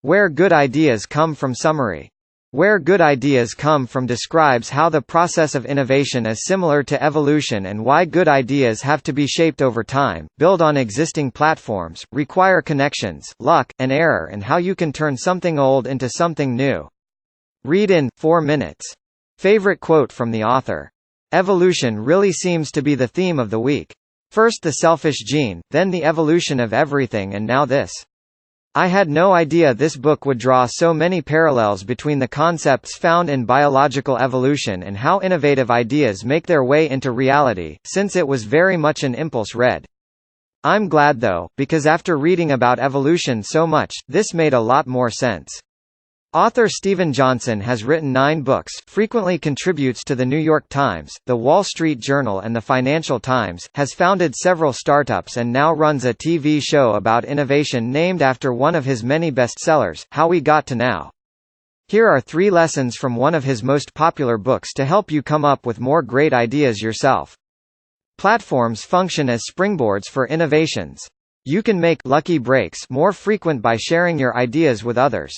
Where Good Ideas Come From summary. Where Good Ideas Come From describes how the process of innovation is similar to evolution and why good ideas have to be shaped over time, build on existing platforms, require connections, luck, and error, and how you can turn something old into something new. Read in 4 minutes. Favorite quote from the author. Evolution really seems to be the theme of the week. First the selfish gene, then the evolution of everything, and now this. I had no idea this book would draw so many parallels between the concepts found in biological evolution and how innovative ideas make their way into reality, since it was very much an impulse read. I'm glad though, because after reading about evolution so much, this made a lot more sense. Author Steven Johnson has written 9 books, frequently contributes to The New York Times, The Wall Street Journal and The Financial Times, has founded several startups and now runs a TV show about innovation named after one of his many bestsellers, How We Got to Now. Here are 3 lessons from one of his most popular books to help you come up with more great ideas yourself. Platforms function as springboards for innovations. You can make lucky breaks more frequent by sharing your ideas with others.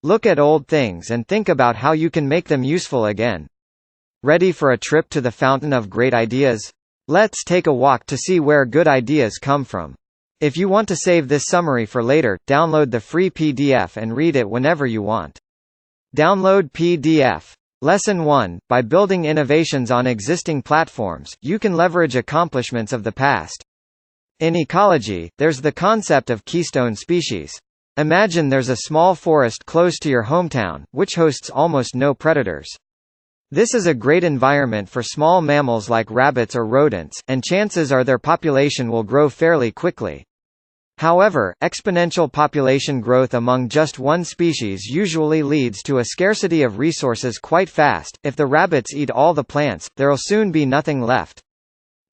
Look at old things and think about how you can make them useful again. Ready for a trip to the fountain of great ideas? Let's take a walk to see where good ideas come from. If you want to save this summary for later, download the free PDF and read it whenever you want. Download PDF. Lesson 1. By building innovations on existing platforms, you can leverage accomplishments of the past. In ecology, there's the concept of keystone species. Imagine there's a small forest close to your hometown, which hosts almost no predators. This is a great environment for small mammals like rabbits or rodents, and chances are their population will grow fairly quickly. However, exponential population growth among just one species usually leads to a scarcity of resources quite fast. If the rabbits eat all the plants, there'll soon be nothing left.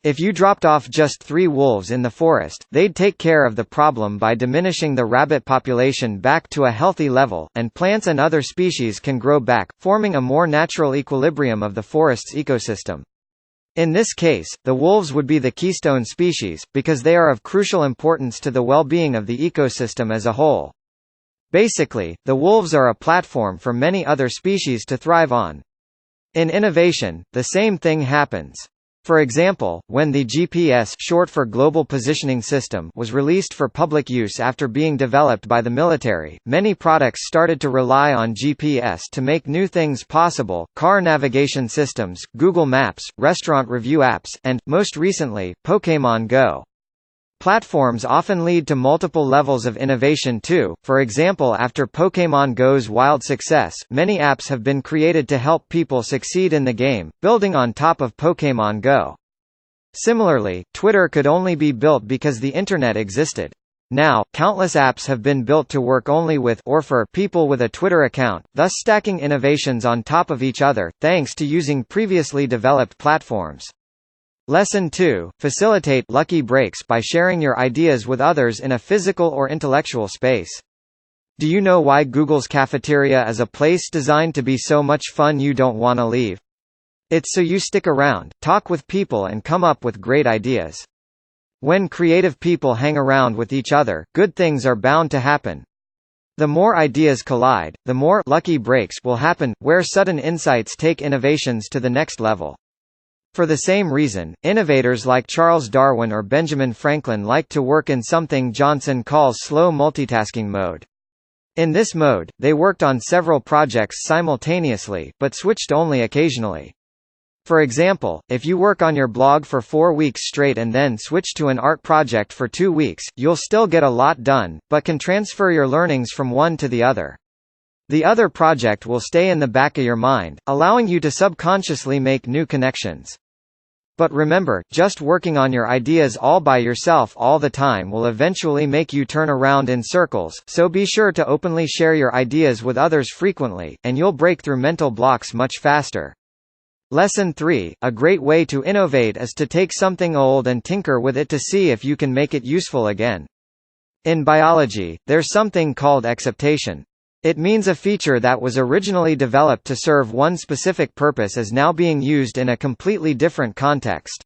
If you dropped off just 3 wolves in the forest, they'd take care of the problem by diminishing the rabbit population back to a healthy level, and plants and other species can grow back, forming a more natural equilibrium of the forest's ecosystem. In this case, the wolves would be the keystone species, because they are of crucial importance to the well-being of the ecosystem as a whole. Basically, the wolves are a platform for many other species to thrive on. In innovation, the same thing happens. For example, when the GPS, short for Global Positioning System, was released for public use after being developed by the military, many products started to rely on GPS to make new things possible: car navigation systems, Google Maps, restaurant review apps, and, most recently, Pokémon Go. Platforms often lead to multiple levels of innovation too. For example, after Pokémon Go's wild success, many apps have been created to help people succeed in the game, building on top of Pokémon Go. Similarly, Twitter could only be built because the Internet existed. Now, countless apps have been built to work only with or for people with a Twitter account, thus stacking innovations on top of each other, thanks to using previously developed platforms. Lesson 2. Facilitate lucky breaks by sharing your ideas with others in a physical or intellectual space. Do you know why Google's cafeteria is a place designed to be so much fun you don't want to leave? It's so you stick around, talk with people and come up with great ideas. When creative people hang around with each other, good things are bound to happen. The more ideas collide, the more lucky breaks will happen, where sudden insights take innovations to the next level. For the same reason, innovators like Charles Darwin or Benjamin Franklin like to work in something Johnson calls slow multitasking mode. In this mode, they worked on several projects simultaneously, but switched only occasionally. For example, if you work on your blog for 4 weeks straight and then switch to an art project for 2 weeks, you'll still get a lot done, but can transfer your learnings from one to the other. The other project will stay in the back of your mind, allowing you to subconsciously make new connections. But remember, just working on your ideas all by yourself all the time will eventually make you turn around in circles, so be sure to openly share your ideas with others frequently, and you'll break through mental blocks much faster. Lesson 3. A great way to innovate is to take something old and tinker with it to see if you can make it useful again. In biology, there's something called exaptation. It means a feature that was originally developed to serve one specific purpose is now being used in a completely different context.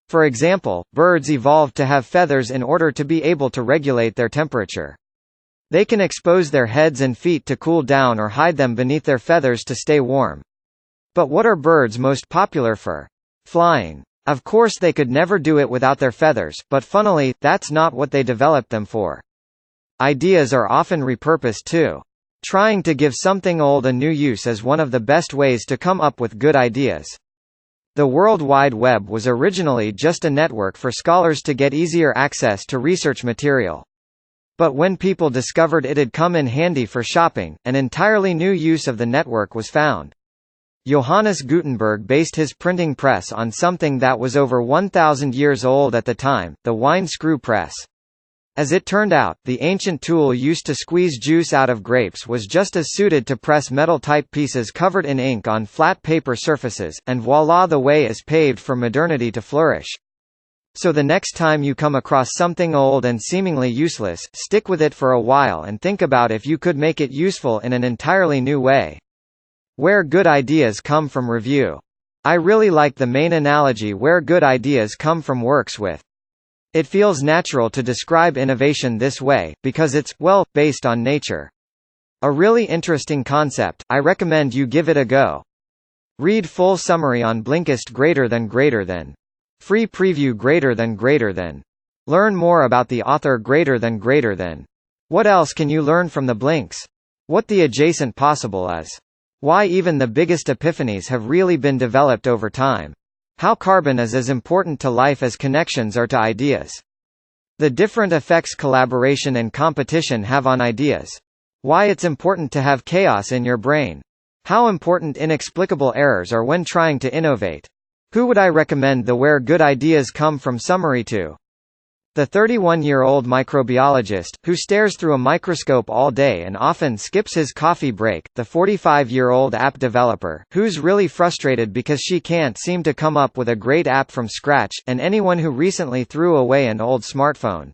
For example, birds evolved to have feathers in order to be able to regulate their temperature. They can expose their heads and feet to cool down or hide them beneath their feathers to stay warm. But what are birds most popular for? Flying. Of course they could never do it without their feathers, but funnily, that's not what they developed them for. Ideas are often repurposed too. Trying to give something old a new use is one of the best ways to come up with good ideas. The World Wide Web was originally just a network for scholars to get easier access to research material. But when people discovered it'd come in handy for shopping, an entirely new use of the network was found. Johannes Gutenberg based his printing press on something that was over 1,000 years old at the time, the wine screw press. As it turned out, the ancient tool used to squeeze juice out of grapes was just as suited to press metal-type pieces covered in ink on flat paper surfaces, and voila, the way is paved for modernity to flourish. So the next time you come across something old and seemingly useless, stick with it for a while and think about if you could make it useful in an entirely new way. Where good ideas come from review. I really like the main analogy where good ideas come from works with. It feels natural to describe innovation this way, because it's, well, based on nature. A really interesting concept, I recommend you give it a go. Read full summary on Blinkist >. Free preview >. Learn more about the author >. What else can you learn from the Blinks? What the adjacent possible is. Why even the biggest epiphanies have really been developed over time. How carbon is as important to life as connections are to ideas. The different effects collaboration and competition have on ideas. Why it's important to have chaos in your brain. How important inexplicable errors are when trying to innovate. Who would I recommend the Where Good Ideas Come From summary to? The 31-year-old microbiologist, who stares through a microscope all day and often skips his coffee break, the 45-year-old app developer, who's really frustrated because she can't seem to come up with a great app from scratch, and anyone who recently threw away an old smartphone.